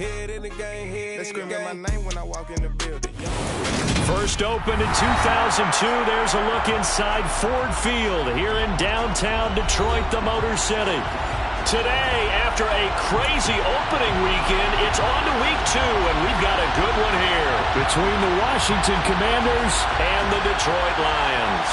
They screaming my name when I walk in the building. First opened in 2002. There's a look inside Ford Field here in downtown Detroit, the Motor City. Today, after a crazy opening weekend, it's on to week 2, and we've got a good one here between the Washington Commanders and the Detroit Lions.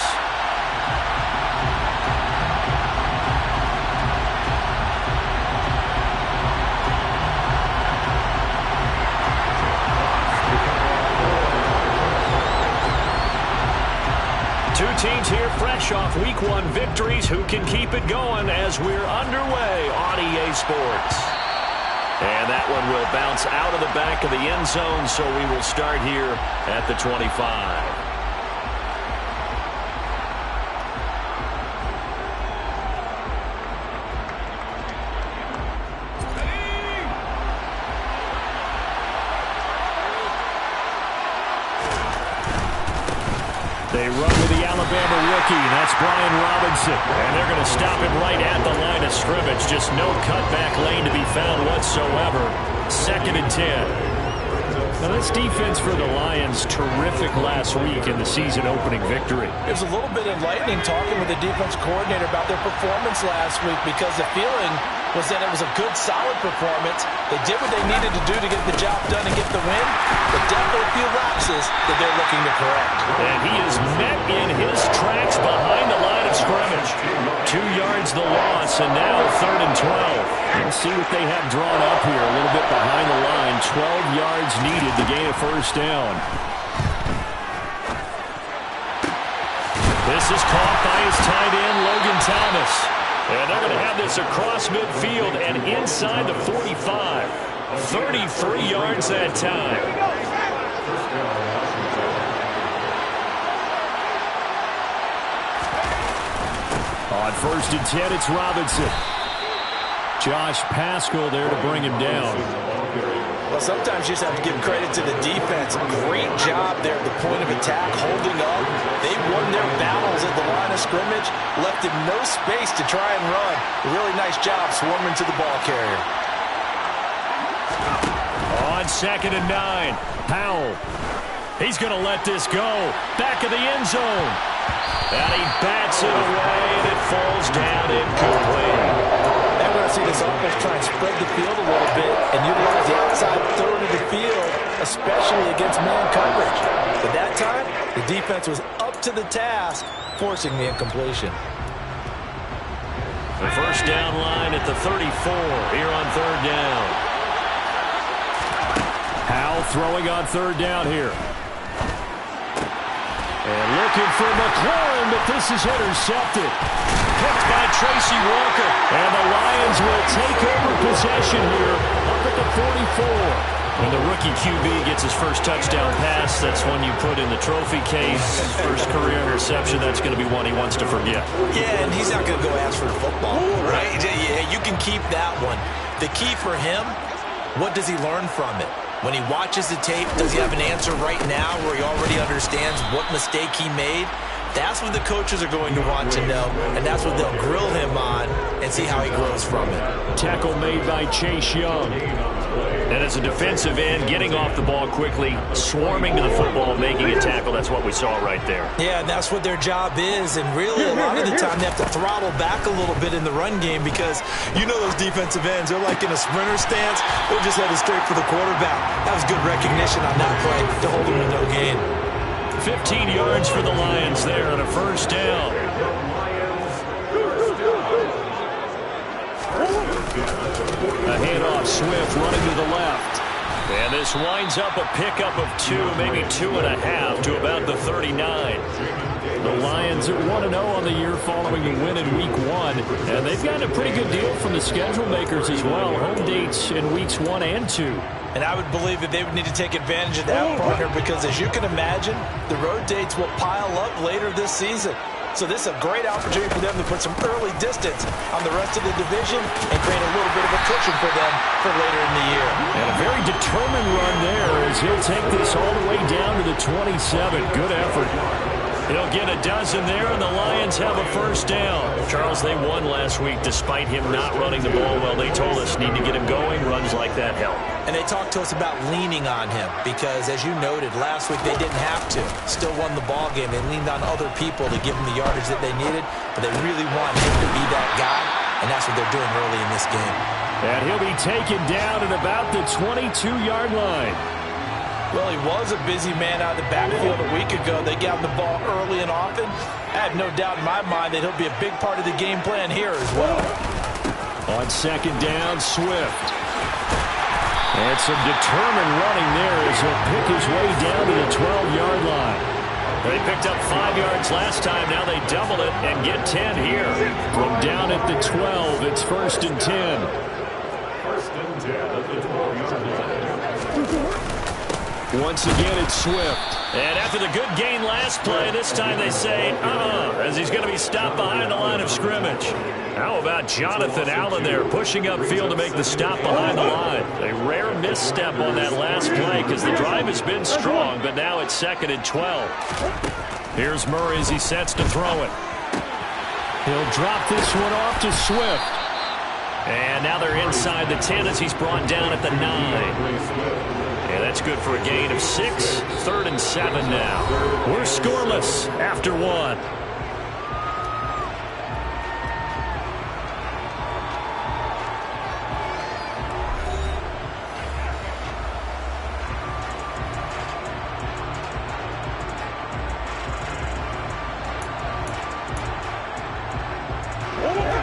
Two teams here fresh off Week 1 victories. Who can keep it going as we're underway on EA Sports? And that one will bounce out of the back of the end zone, so we will start here at the 25. They run with the Alabama rookie, and that's Brian Robinson. And they're going to stop him right at the line of scrimmage. Just no cutback lane to be found whatsoever. 2nd and 10. Now, this defense for the Lions, terrific last week in the season-opening victory. It was a little bit enlightening talking with the defense coordinator about their performance last week because the feeling was that it was a good, solid performance. They did what they needed to do to get the job done and get the win, but definitely a few lapses that they're looking to correct. And he is met in his tracks behind the line of scrimmage. 2 yards the loss, and now 3rd and 12. Let's see what they have drawn up here. A little bit behind the line. 12 yards needed to gain a first down. This is caught by his tight end, Logan Thomas. And they're going to have this across midfield and inside the 45. 33 yards that time. On 1st and 10, it's Robinson. Josh Paschal there to bring him down. Well, sometimes you just have to give credit to the defense. Great job there at the point of attack, holding up. They won their battles at the line of scrimmage, left him no space to try and run. A really nice job swarming to the ball carrier. On 2nd and 9, Powell. He's going to let this go. Back of the end zone. And he bats it away, and it falls down incomplete. Now we're going to see this offense try and spread the field a little bit and utilize the outside third of the field, especially against man coverage. But that time, the defense was up to the task, forcing the incompletion. The first down line at the 34 here on 3rd down. Powell throwing on 3rd down here. And looking for McLaurin, but this is intercepted. Picked by Tracy Walker. And the Lions will take over possession here up at the 44. When the rookie QB gets his first touchdown pass, that's one you put in the trophy case. First career interception, that's going to be one he wants to forget. Yeah, and he's not going to go ask for the football, right? Yeah, you can keep that one. The key for him, what does he learn from it? When he watches the tape, does he have an answer right now where he already understands what mistake he made? That's what the coaches are going to want to know, and that's what they'll grill him on and see how he grows from it. Tackle made by Chase Young. And as a defensive end, getting off the ball quickly, swarming to the football, making a tackle, that's what we saw right there. Yeah, and that's what their job is, and really a lot of the time they have to throttle back a little bit in the run game because you know those defensive ends, they're like in a sprinter stance, they're just headed straight for the quarterback. That was good recognition on that play to hold him to no gain. 15 yards for the Lions there on a first down. A handoff, Swift running to the left. And this winds up a pickup of 2, maybe 2.5 to about the 39. The Lions at 1-0 on the year following a win in Week 1. And they've gotten a pretty good deal from the schedule makers as well. Home dates in Weeks 1 and 2. And I would believe that they would need to take advantage of that, partner, because as you can imagine, the road dates will pile up later this season. So this is a great opportunity for them to put some early distance on the rest of the division and create a little bit of a cushion for them for later in the year. And a very determined run there as he'll take this all the way down to the 27. Good effort. He'll get a dozen there, and the Lions have a first down. Charles, they won last week despite him not running the ball well. They told us need to get him going. Runs like that help. And they talked to us about leaning on him because, as you noted, last week they didn't have to. Still won the ball game. They leaned on other people to give them the yardage that they needed, but they really want him to be that guy, and that's what they're doing early in this game. And he'll be taken down at about the 22-yard line. Well, he was a busy man out of the backfield a week ago. They got him the ball early and often. I have no doubt in my mind that he'll be a big part of the game plan here as well. On second down, Swift. And some determined running there as he'll pick his way down to the 12-yard line. They picked up 5 yards last time. Now they double it and get 10 here. From down at the 12, it's 1st and 10. 1st and 10 at the 12-yard line. Once again, it's Swift. And after the good gain last play, this time they say, as he's going to be stopped behind the line of scrimmage. How about Jonathan Allen there pushing upfield to make the stop behind the line? A rare misstep on that last play because the drive has been strong, but now it's 2nd and 12. Here's Murray as he sets to throw it. He'll drop this one off to Swift. And now they're inside the 10 as he's brought down at the 9. And that's good for a gain of 6. 3rd and 7 now. We're scoreless after 1.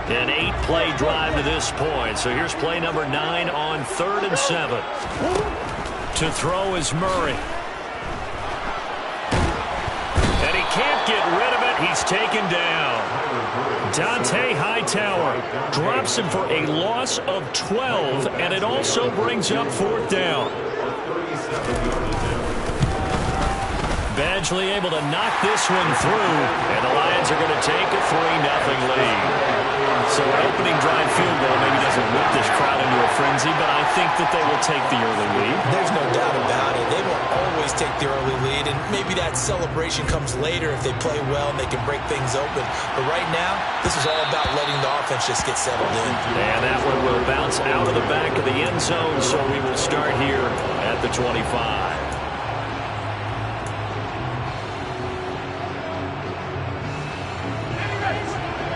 An 8-play drive to this point. So here's play number 9 on 3rd and 7. To throw is Murray. And he can't get rid of it. He's taken down. Dante Hightower drops him for a loss of 12, and it also brings up 4th down. Badgley able to knock this one through, and the Lions are going to take a 3-0 lead. So an opening drive field goal maybe doesn't whip this crowd into a frenzy, but I think that they will take the early lead. There's no doubt about it. They will always take the early lead, and maybe that celebration comes later if they play well and they can break things open. But right now, this is all about letting the offense just get settled in. And that one will bounce out of the back of the end zone, so we will start here at the 25.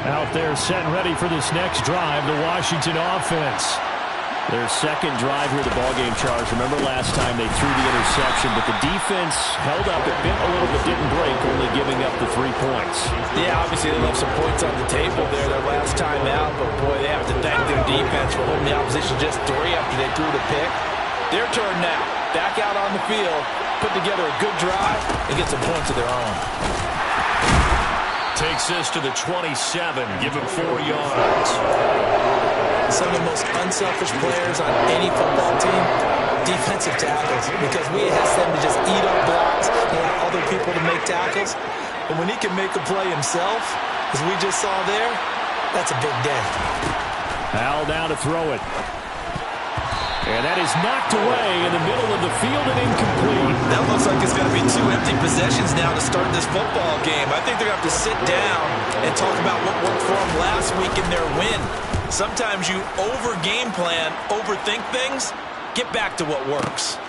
Out there set and ready for this next drive, the Washington offense. Their second drive here, the ballgame, Charles. Remember last time they threw the interception, but the defense held up. It bent a little but didn't break, only giving up the 3 points. Yeah, obviously they left some points on the table there their last time out, but boy, they have to thank their defense for holding the opposition just 3 after they threw the pick. Their turn now. Back out on the field, put together a good drive, and get some points of their own. Takes this to the 27, give him 4 yards. Some of the most unselfish players on any football team, defensive tackles, because we ask them to just eat up blocks and allow other people to make tackles. And when he can make a play himself, as we just saw there, that's a big day. Al down to throw it. And that is knocked away in the middle of the field and incomplete. That looks like it's going to be 2 empty possessions now to start this football game. I think they're going to have to sit down and talk about what worked for them last week in their win. Sometimes you over-game plan, overthink things. Get back to what works.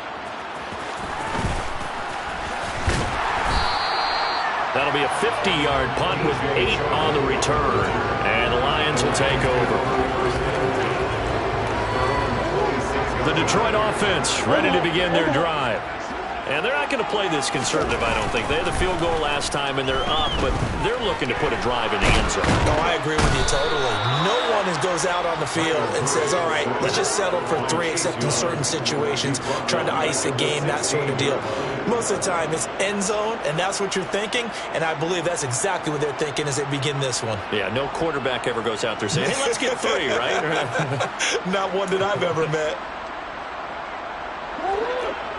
That'll be a 50-yard punt with 8 on the return. And the Lions will take over. The Detroit offense ready to begin their drive. And they're not going to play this conservative, I don't think. They had the field goal last time, and they're up, but they're looking to put a drive in the end zone. No, I agree with you totally. No one goes out on the field and says, all right, let's just settle for 3, except in certain situations, trying to ice a game, that sort of deal. Most of the time, it's end zone, and that's what you're thinking, and I believe that's exactly what they're thinking as they begin this one. Yeah, no quarterback ever goes out there saying, hey, let's get 3, right? Not one that I've ever met.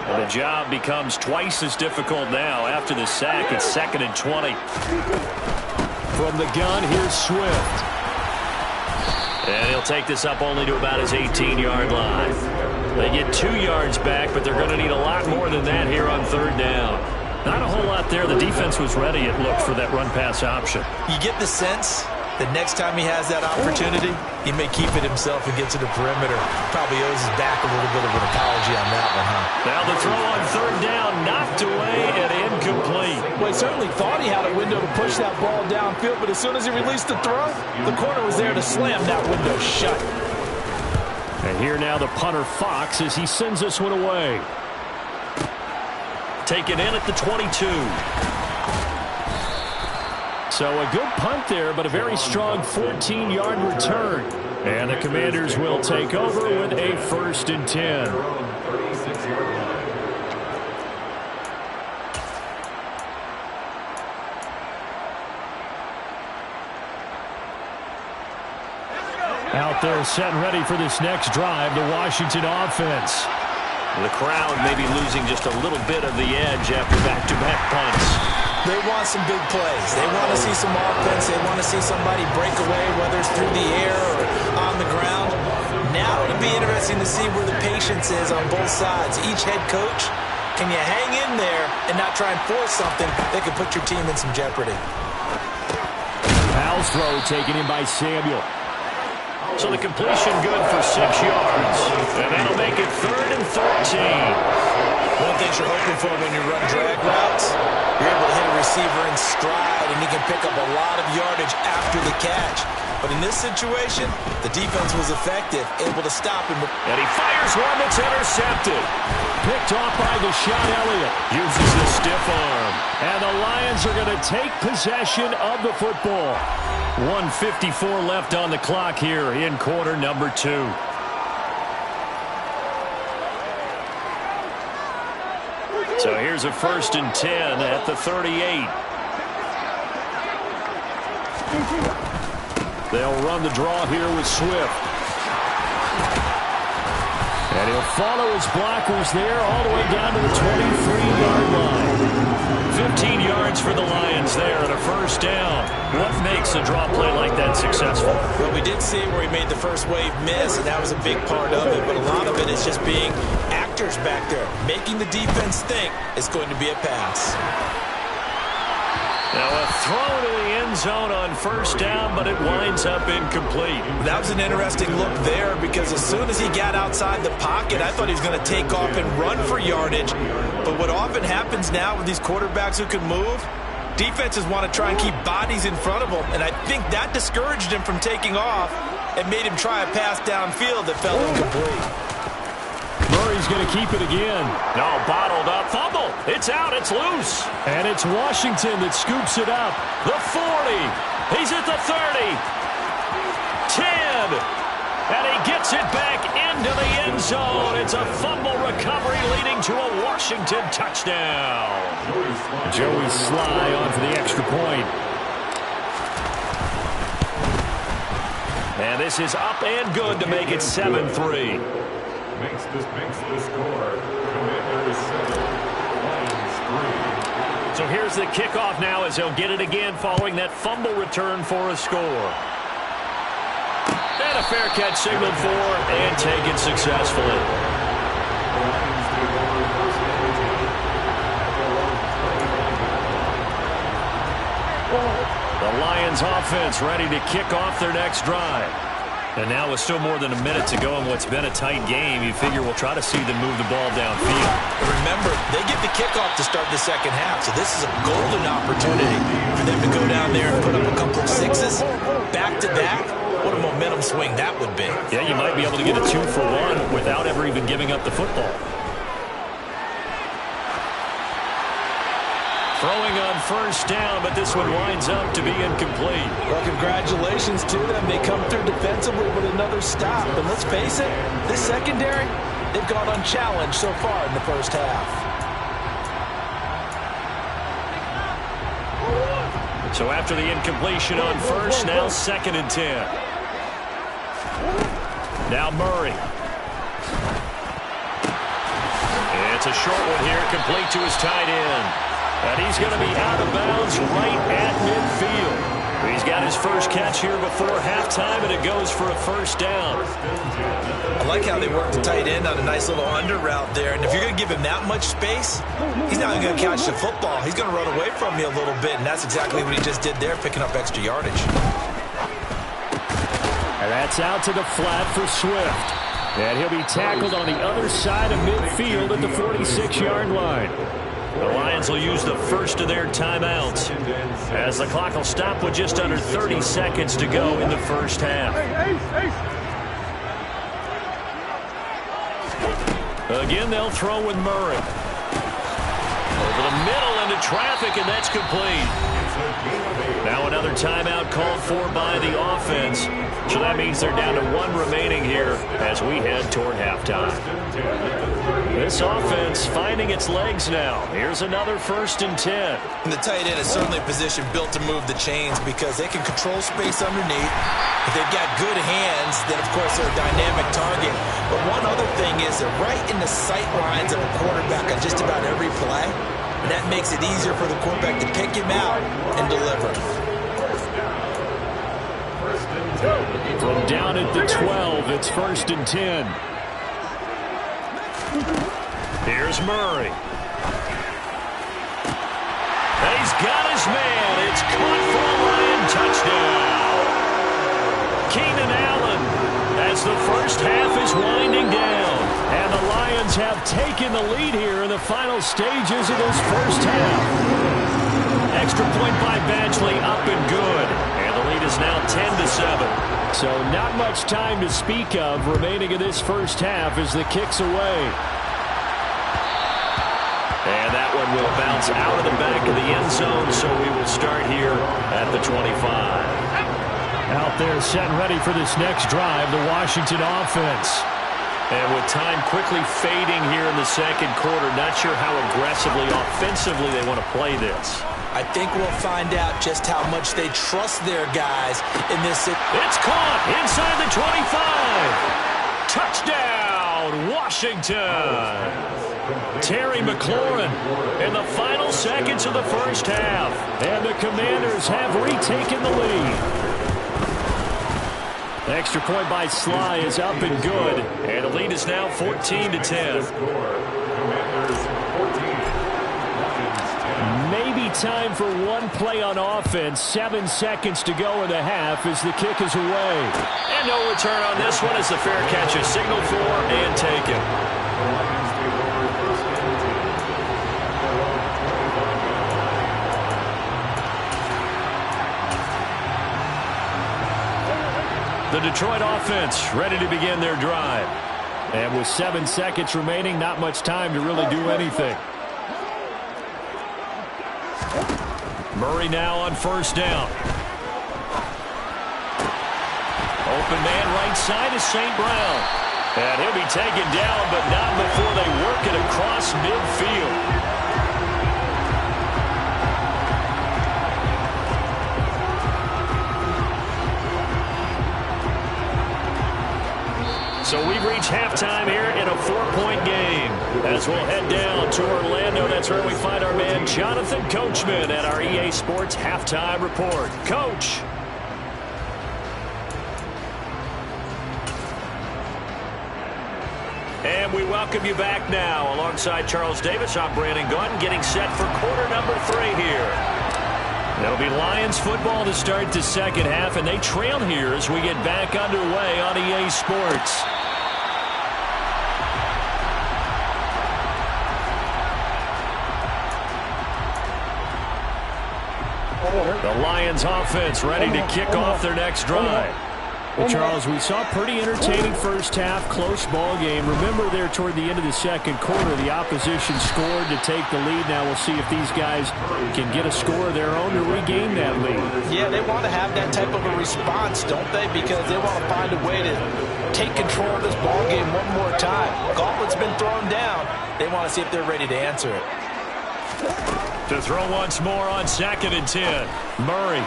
And the job becomes twice as difficult now. After the sack, it's 2nd and 20. From the gun, here's Swift. And he'll take this up only to about his 18-yard line. They get 2 yards back, but they're going to need a lot more than that here on 3rd down. Not a whole lot there. The defense was ready, it looked, for that run-pass option. You get the sense that next time he has that opportunity, he may keep it himself and get to the perimeter. Probably owes his back a little bit of an apology on that one, huh? Now the throw on third down, knocked away and incomplete. Well, he certainly thought he had a window to push that ball downfield, but as soon as he released the throw, the corner was there to slam that window shut. And here now the punter, Fox, as he sends this one away. Taken in at the 22. So a good punt there, but a very strong 14-yard return. And the Commanders will take over with a 1st and 10. Out there set and ready for this next drive, the Washington offense. The crowd may be losing just a little bit of the edge after back-to-back punts. They want some big plays. They want to see some offense. They want to see somebody break away, whether it's through the air or on the ground. Now it'll be interesting to see where the patience is on both sides. Each head coach, can you hang in there and not try and force something that could put your team in some jeopardy? Powell's throw taken in by Samuel. So the completion good for 6 yards. And that'll make it 3rd and 13. One thing you're hoping for when you run drag routes, you're able to hit a receiver in stride, and he can pick up a lot of yardage after the catch. But in this situation, the defense was effective, able to stop him. And he fires one that's intercepted. Picked off by Deshaun Elliott. Uses the stiff arm. And the Lions are going to take possession of the football. 1:54 left on the clock here in quarter number 2. So here's a 1st and 10 at the 38. They'll run the draw here with Swift. And he'll follow his blockers there all the way down to the 23-yard line. 15 yards for the Lions there and a 1st down. What makes a draw play like that successful? Well, we did see where he made the first wave miss, and that was a big part of it. But a lot of it is just being actors back there, making the defense think it's going to be a pass. Now a throw to the end zone on 1st down, but it winds up incomplete. That was an interesting look there because as soon as he got outside the pocket, I thought he was going to take off and run for yardage. But what often happens now with these quarterbacks who can move, defenses want to try and keep bodies in front of them, and I think that discouraged him from taking off and made him try a pass downfield that fell incomplete. Murray's going to keep it again. No, bottled up. Fumble. It's out. It's loose. And it's Washington that scoops it up. The 40. He's at the 30. 10. And he gets it back into the end zone. It's a fumble recovery leading to a Washington touchdown. Joey Sly on for the extra point. And this is up and good to make it 7-3. Makes the score. Commanders 7, Lions 3. So here's the kickoff now as he'll get it again following that fumble return for a score. And a fair catch signaled for and taken successfully. The Lions offense ready to kick off their next drive. And now with still more than a minute to go in what's been a tight game, you figure we'll try to see them move the ball downfield. Remember, they get the kickoff to start the second half, so this is a golden opportunity for them to go down there and put up a couple of sixes. Back-to-back, what a momentum swing that would be. Yeah, you might be able to get a 2-for-1 without ever even giving up the football. Throwing on 1st down, but this one winds up to be incomplete. Well, congratulations to them. They come through defensively with another stop. And let's face it, this secondary, they've gone unchallenged so far in the first half. So after the incompletion on 1st, now 2nd and 10. Now Murray. It's a short one here, complete to his tight end. And he's going to be out of bounds right at midfield. He's got his first catch here before halftime, and it goes for a first down. I like how they work the tight end on a nice little under route there. And if you're going to give him that much space, he's not going to catch the football. He's going to run away from you a little bit, and that's exactly what he just did there, picking up extra yardage. And that's out to the flat for Swift. And he'll be tackled on the other side of midfield at the 46-yard line. The Lions will use the first of their timeouts as the clock will stop with just under 30 seconds to go in the first half. Again, they'll throw with Murray. Over the middle into traffic, and that's complete. Now another timeout called for by the offense. So that means they're down to one remaining here as we head toward halftime. This offense finding its legs now. Here's another 1st and 10. And the tight end is certainly a position built to move the chains because they can control space underneath. If they've got good hands, then of course they're a dynamic target. But one other thing is they're right in the sight lines of a quarterback on just about every play. And that makes it easier for the quarterback to pick him out and deliver. From down at the 12, it's 1st and 10. Here's Murray. And he's got his man. It's caught for a Lion touchdown. Keenan Allen as the first half is winding down. And the Lions have taken the lead here in the final stages of this first half. Extra point by Badgley up and good. And the lead is now 10-7. So not much time to speak of remaining in this first half as the kick's away. And that one will bounce out of the back of the end zone, so we will start here at the 25. Out there set and ready for this next drive, the Washington offense. And with time quickly fading here in the second quarter, not sure how aggressively, offensively they want to play this. I think we'll find out just how much they trust their guys in this. It's caught inside the 25. Touchdown, Washington. Terry McLaurin in the final seconds of the first half. And the Commanders have retaken the lead. Extra point by Sly is up and good. And the lead is now 14-10. Maybe time for one play on offense. 7 seconds to go in the half as the kick is away. And no return on this one as the fair catch is signaled for and taken. The Detroit offense ready to begin their drive. And with 7 seconds remaining, not much time to really do anything. Murray now on first down. Open man right side is St. Brown. And he'll be taken down, but not before they work it across midfield. So we've reached halftime here in a 4-point game. As we'll head down to Orlando, that's where we find our man Jonathan Coachman at our EA Sports Halftime Report. Coach. And we welcome you back now. Alongside Charles Davis, I'm Brandon Gaudin, getting set for quarter number 3 here. It'll be Lions football to start the second half, and they trail here as we get back underway on EA Sports. The Lions offense ready to kick off their next drive. Well, Charles, we saw a pretty entertaining first half, close ball game. Remember there toward the end of the second quarter, the opposition scored to take the lead. Now we'll see if these guys can get a score of their own to regain that lead. Yeah, they want to have that type of a response, don't they? Because they want to find a way to take control of this ball game one more time. Gauntlet's been thrown down. They want to see if they're ready to answer it. To throw once more on 2nd and 10. Murray.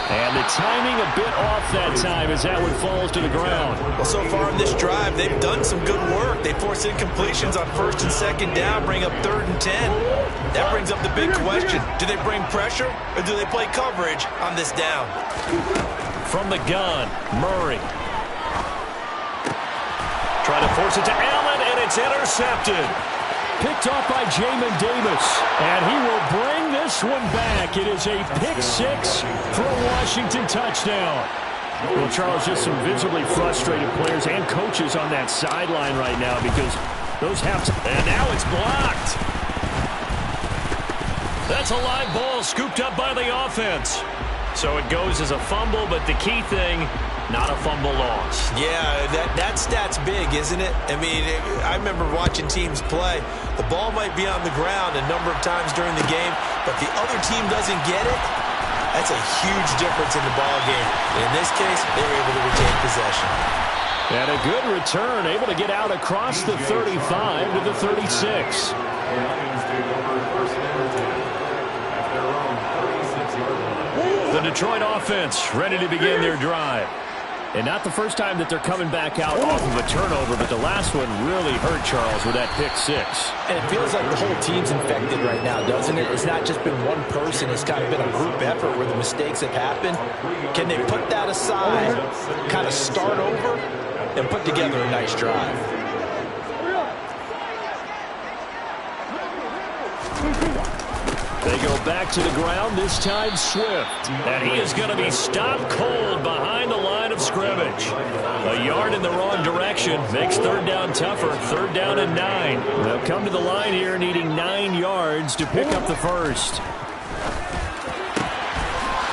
And the timing a bit off that time as that one falls to the ground. Well, so far in this drive, they've done some good work. They force incompletions on 1st and 2nd down, bring up 3rd and 10. That brings up the big question. Do they bring pressure or do they play coverage on this down? From the gun, Murray. Trying to force it to Allen, and it's intercepted. Picked off by Jamin Davis, and he will bring this one back. It is a pick 6 for a Washington touchdown. Well, Charles, just some visibly frustrated players and coaches on that sideline right now because those have to... And now it's blocked. That's a live ball scooped up by the offense. So it goes as a fumble, but the key thing... not a fumble loss. Yeah, that stat's big, isn't it? I mean, I remember watching teams play. The ball might be on the ground a number of times during the game, but the other team doesn't get it. That's a huge difference in the ball game. And in this case, they were able to retain possession. And a good return, able to get out across the 35 to the 36. The Detroit offense ready to begin their drive. And not the first time that they're coming back out off of a turnover, but the last one really hurt Charles with that pick 6. And it feels like the whole team's infected right now, doesn't it? It's not just been one person. It's kind of been a group effort where the mistakes have happened. Can they put that aside, kind of start over, and put together a nice drive? They go back to the ground, this time Swift. And he is going to be stopped cold behind the line of scrimmage. A yard in the wrong direction makes 3rd down tougher. 3rd down and 9. They'll come to the line here needing 9 yards to pick up the first.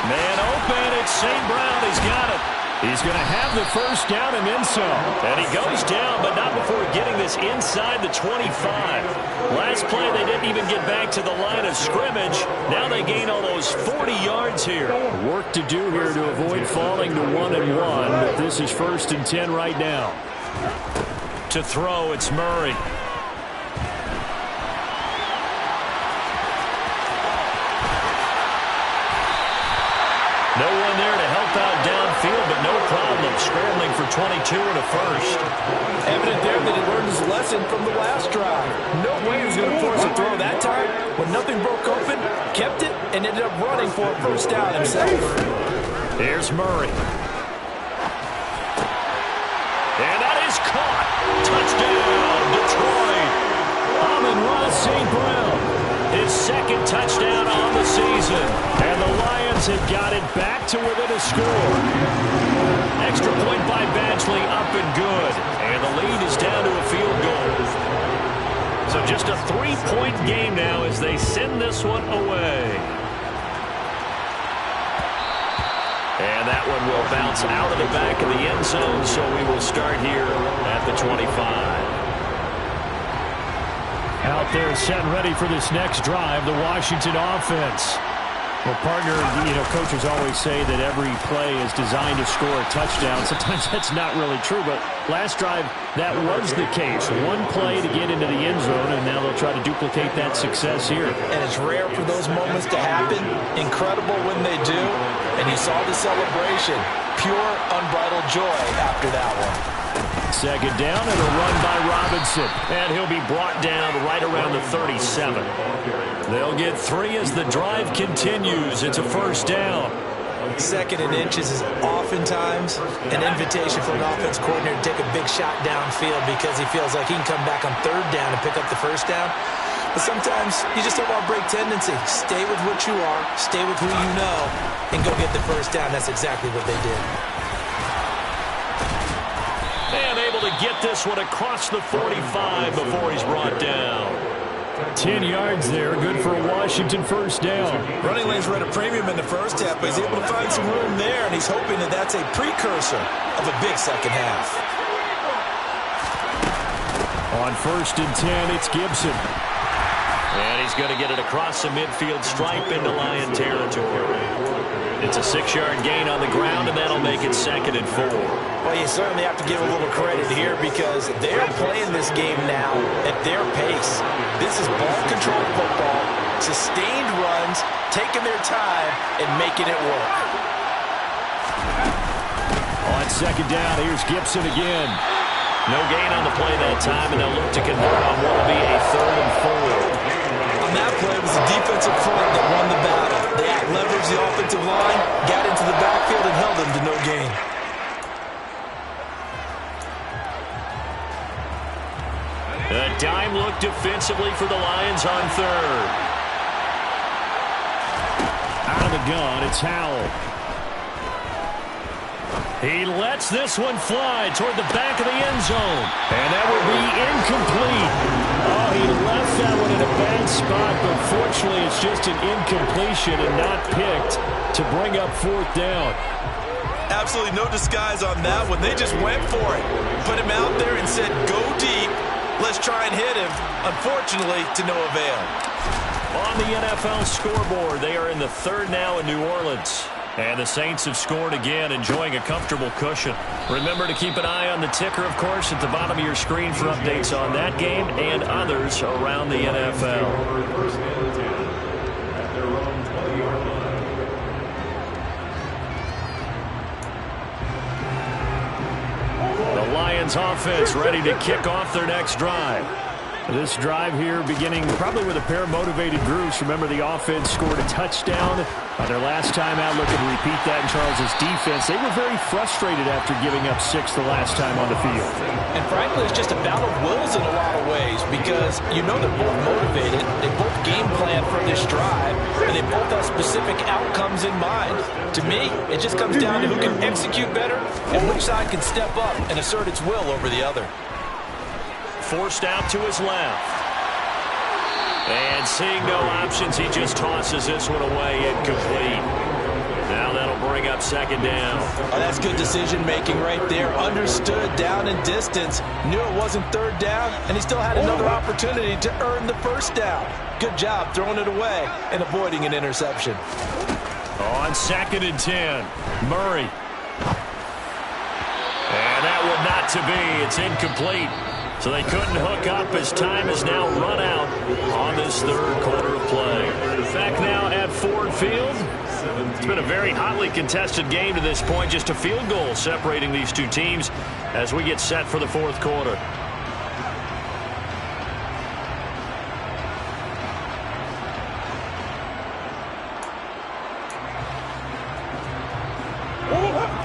Man open, it's St. Brown. He's got it. He's going to have the first down and then some. And he goes down, but not before getting this inside the 25. Last play, they didn't even get back to the line of scrimmage. Now they gain almost 40 yards here. Work to do here to avoid falling to 1-1, but this is 1st and 10 right now. To throw, it's Murray. No one there to help out downfield, but no problem. Scrambling for 22 and a first. Evident there that he learned his lesson from the last drive. No way he was going to force a throw that time. When nothing broke open, kept it, and ended up running for a first down himself. Here's Murray. And that is caught. Touchdown, Detroit. Amon-Ra St. Brown. His 2nd touchdown on the season. And the Lions have got it back to within a score. Extra point by Badgley, up and good. And the lead is down to a field goal. So just a 3-point game now as they send this one away. And that one will bounce out of the back of the end zone, so we will start here at the 25. Out there set and ready for this next drive, the Washington offense. Well, partner, coaches always say that every play is designed to score a touchdown. Sometimes that's not really true, but last drive, that was the case. One play to get into the end zone, and now they'll try to duplicate that success here. And it's rare for those moments to happen. Incredible when they do. And you saw the celebration. Pure, unbridled joy after that one. 2nd down and a run by Robinson. And he'll be brought down right around the 37. They'll get 3 as the drive continues. It's a first down. 2nd and inches is oftentimes an invitation for an offense coordinator to take a big shot downfield because he feels like he can come back on 3rd down and pick up the first down. But sometimes you just don't want to break tendency. Stay with what you are, stay with who you know, and go get the first down. That's exactly what they did. And able to get this one across the 45 before he's brought down. 10 yards there, good for a Washington first down. Running lanes were at a premium in the first half, but he's able to find some room there, and he's hoping that that's a precursor of a big second half. On 1st and 10, it's Gibson. And he's going to get it across the midfield stripe into Lion territory. It's a 6-yard gain on the ground, and that'll make it 2nd and 4. Well, you certainly have to give a little credit here because they're playing this game now at their pace. This is ball control football. sustained runs, taking their time, and making it work. On second down, here's Gibson again. No gain on the play that time, and they'll look to convert on what will be a 3rd and 4. On that play, it was the defensive front that won the battle. They out-leveraged the offensive line, got into the backfield, and held them to no gain. A dime look defensively for the Lions on 3rd. Out of the gun, it's Howell. He lets this one fly toward the back of the end zone. And that will be incomplete. Oh, he left that one in a bad spot, but fortunately it's just an incompletion and not picked to bring up 4th down. Absolutely no disguise on that one. They just went for it. Put him out there and said, go deep. Let's try and hit him. Unfortunately, to no avail. On the NFL scoreboard, they are in the 3rd now in New Orleans. And the Saints have scored again, enjoying a comfortable cushion. Remember to keep an eye on the ticker, of course, at the bottom of your screen for updates on that game and others around the NFL. First and 10 at their own 20-yard line. The Lions offense ready to kick off their next drive. This drive here beginning probably with a pair of motivated groups. Remember, the offense scored a touchdown on their last time out. Looking to repeat that in Charles' defense. They were very frustrated after giving up 6 the last time on the field. And frankly, it's just a battle of wills in a lot of ways because you know they're both motivated. They both game plan for this drive, and they both have specific outcomes in mind. To me, it just comes down to who can execute better and which side can step up and assert its will over the other. Forced out to his left. And seeing no options, he just tosses this one away, incomplete. Now that'll bring up 2nd down. Oh, that's good decision-making right there. Understood down and distance. Knew it wasn't 3rd down, and he still had another opportunity to earn the 1st down. Good job throwing it away and avoiding an interception. On 2nd and 10, Murray. And that one not to be. It's incomplete. So they couldn't hook up as time has now run out on this 3rd quarter of play. Back now at Ford Field. It's been a very hotly contested game to this point. Just a field goal separating these two teams as we get set for the 4th quarter.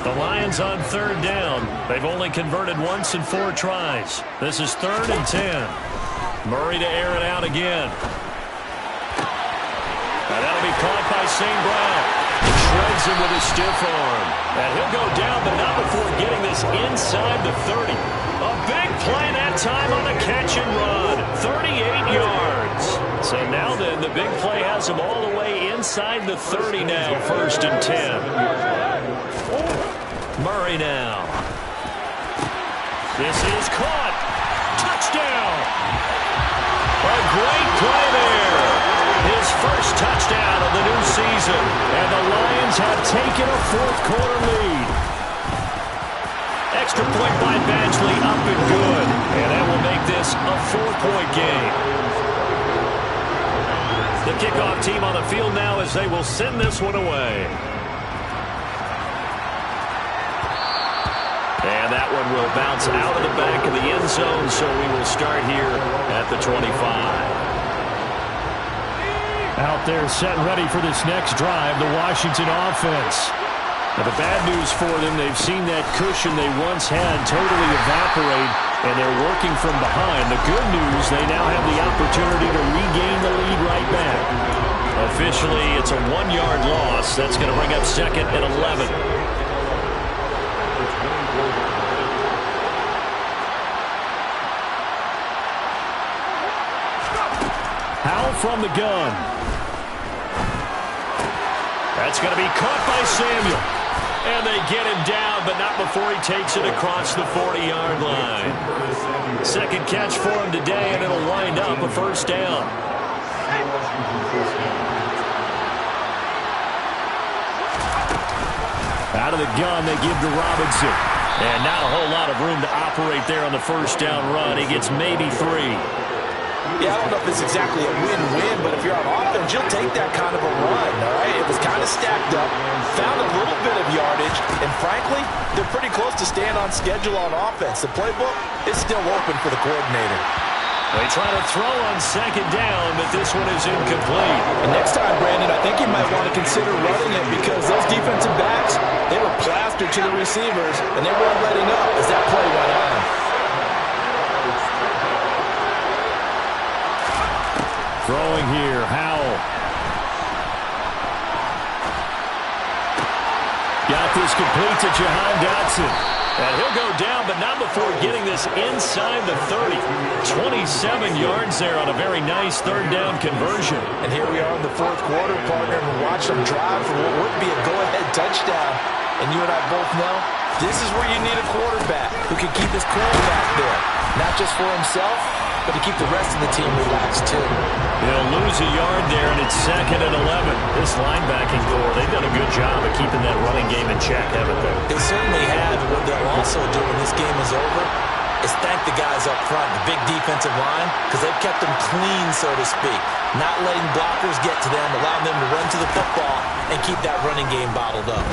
The Lions on 3rd down. They've only converted once in 4 tries. This is 3rd and 10. Murray to air it out again. And that'll be caught by St. Brown. Shreds him with his stiff arm. And he'll go down, but not before getting this inside the 30. A big play that time on a catch and run. 38 yards. So now then, the big play has him all the way inside the 30 now. 1st and 10. Murray now. This is caught. Touchdown. A great play there. His first touchdown of the new season. And the Lions have taken a 4th quarter lead. Extra point by Badgley, up and good. And that will make this a 4-point game. The kickoff team on the field now as they will send this one away. And that one will bounce out of the back of the end zone, so we will start here at the 25. Out there set ready for this next drive, the Washington offense. Now, the bad news for them, they've seen that cushion they once had totally evaporate, and they're working from behind. The good news, they now have the opportunity to regain the lead right back. Officially, it's a 1-yard loss. That's going to bring up 2nd and 11. Howell from the gun. That's going to be caught by Samuel. And they get him down, but not before he takes it across the 40-yard line. 2nd catch for him today, and it'll wind up a 1st down. Out of the gun, they give to Robinson. And not a whole lot of room to operate there on the 1st down run. He gets maybe 3. Yeah, I don't know if it's exactly a win-win, but if you're on offense, you'll take that kind of a run, all right? It was kind of stacked up, found a little bit of yardage, and frankly, they're pretty close to staying on schedule on offense. The playbook is still open for the coordinator. They try to throw on second down, but this one is incomplete. And next time, Brandon, I think you might want to consider running it because those defensive backs, they were plastered to the receivers, and they weren't letting up as that play went on. Throwing here, Howell. Got this complete to Jahan Dotson. And he'll go down, but not before getting this inside the 30. 27 yards there on a very nice third down conversion. And here we are in the fourth quarter, partner, and watch them drive for what would be a go-ahead touchdown. And you and I both know this is where you need a quarterback who can keep his quarterback there. Not just for himself, but to keep the rest of the team relaxed, too. They'll lose a yard there, and it's 2nd and 11. This linebacking core, they've done a good job of keeping that running game in check, haven't they? They certainly have. What they'll also do when this game is over is thank the guys up front, the big defensive line, because they've kept them clean, so to speak. Not letting blockers get to them, allowing them to run to the football and keep that running game bottled up.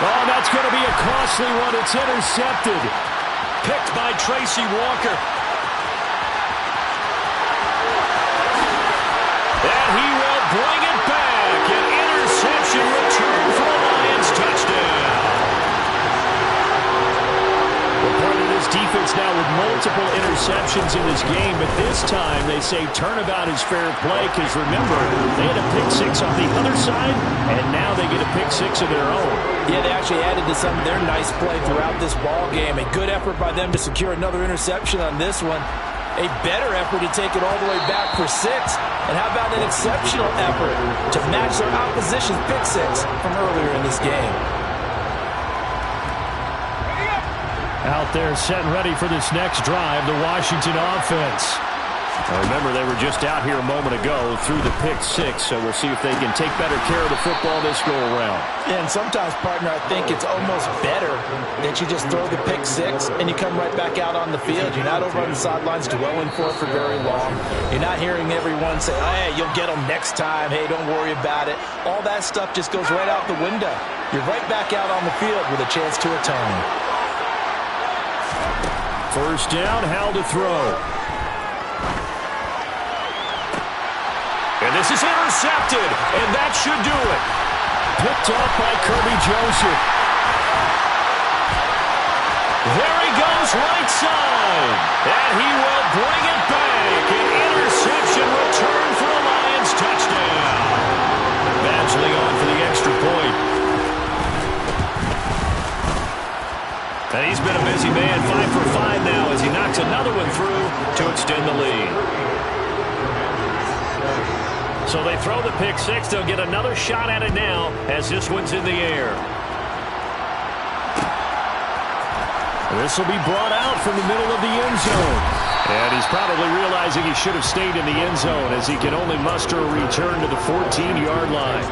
Oh, that's going to be a costly one. It's intercepted. Picked by Tracy Walker. And he will bring it back. An interception return for a Lions touchdown. We're part of this defense now with multiple interceptions in this game, but this time they say turnabout is fair play because remember, they had a pick six on the other side, and now they get a pick six of their own. Yeah, they actually added to some of their nice play throughout this ball game. A good effort by them to secure another interception on this one. A better effort to take it all the way back for 6. And how about an exceptional effort to match their opposition's pick six from earlier in this game? Out there set and ready for this next drive, the Washington offense. Now remember, they were just out here a moment ago through the pick six, so we'll see if they can take better care of the football this go-around. Yeah, and sometimes, partner, I think it's almost better that you just throw the pick six and you come right back out on the field. You're not over on the sidelines dwelling for it for very long. You're not hearing everyone say, hey, you'll get them next time. Hey, don't worry about it. All that stuff just goes right out the window. You're right back out on the field with a chance to atone. First down, Howell to throw. And this is intercepted, and that should do it. Picked up by Kirby Joseph. There he goes, right side. And he will bring it back. An interception return for a Lions touchdown. Badgley on for the extra point. And he's been a busy man, 5 for 5 now as he knocks another one through to extend the lead. So they throw the pick six. They'll get another shot at it now as this one's in the air. This will be brought out from the middle of the end zone. And he's probably realizing he should have stayed in the end zone as he can only muster a return to the 14-yard line.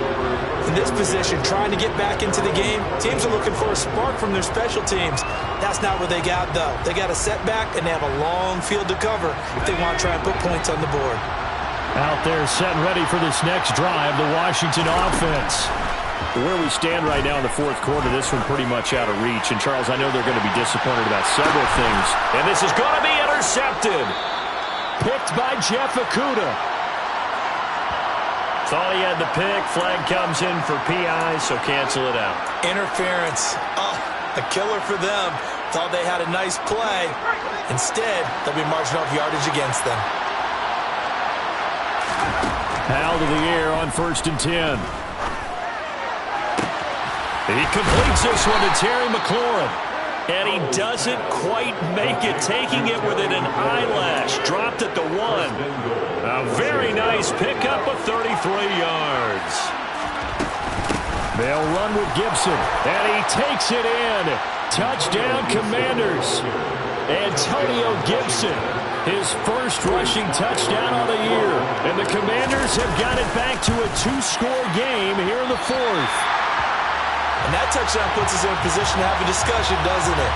In this position, trying to get back into the game, teams are looking for a spark from their special teams. That's not what they got, though. They got a setback, and they have a long field to cover if they want to try and put points on the board. Out there set and ready for this next drive, the Washington offense. Where we stand right now in the fourth quarter, this one pretty much out of reach. And, Charles, I know they're going to be disappointed about several things. And this is going to be intercepted. Picked by Jeff Okudah. Thought he had the pick. Flag comes in for PI, so cancel it out. Interference. Oh, a killer for them. Thought they had a nice play. Instead, they'll be marching off yardage against them. Howell to the air on 1st and 10. He completes this one to Terry McLaurin. And he doesn't quite make it, taking it within an eyelash. Dropped at the 1. A very nice pickup of 33 yards. They'll run with Gibson. And he takes it in. Touchdown, Commanders. Antonio Gibson, his first rushing touchdown of the year. And the Commanders have got it back to a 2-score game here in the fourth. And that touchdown puts us in a position to have a discussion, doesn't it?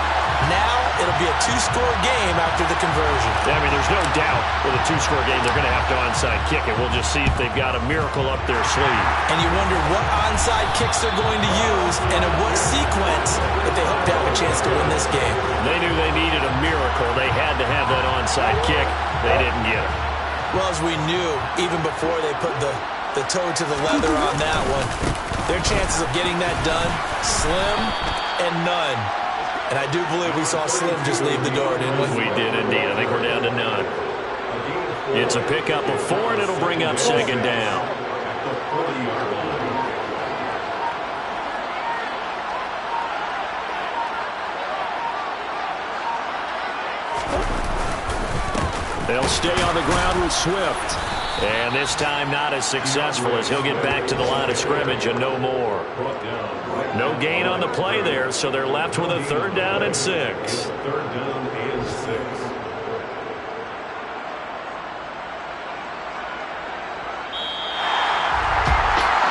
Now it'll be a two-score game after the conversion. Yeah, I mean, there's no doubt with a two-score game they're going to have to onside kick it. We'll just see if they've got a miracle up their sleeve. And you wonder what onside kicks they're going to use and in what sequence if they hope to have a chance to win this game. They knew they needed a miracle. They had to have that onside kick. They didn't get it. Well, as we knew, even before they put the toe to the leather on that one, their chances of getting that done, slim and none. And I do believe we saw Slim just leave the door, didn't we? We did indeed. I think we're down to none. It's a pickup of 4, and it'll bring up second down. They'll stay on the ground with Swift. And this time not as successful as he'll get back to the line of scrimmage and no more. No gain on the play there, so they're left with a 3rd down and 6. 3rd down and 6.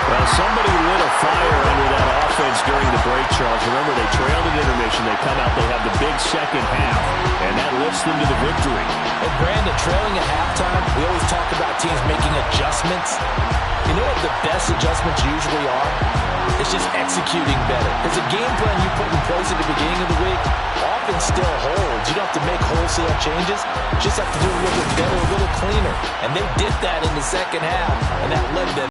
Well, somebody lit a fire under that offense during the break, Charles. Remember, they trailed at intermission. They come out, they have the big second half, and that lifts them to the victory. And Brandon, trailing at halftime, we always talk about teams making adjustments. You know what the best adjustments usually are? It's just executing better. Because the game plan you put in place at the beginning of the week often still holds. You don't have to make wholesale changes. You just have to do a little bit better, a little cleaner. And they did that in the second half, and that led them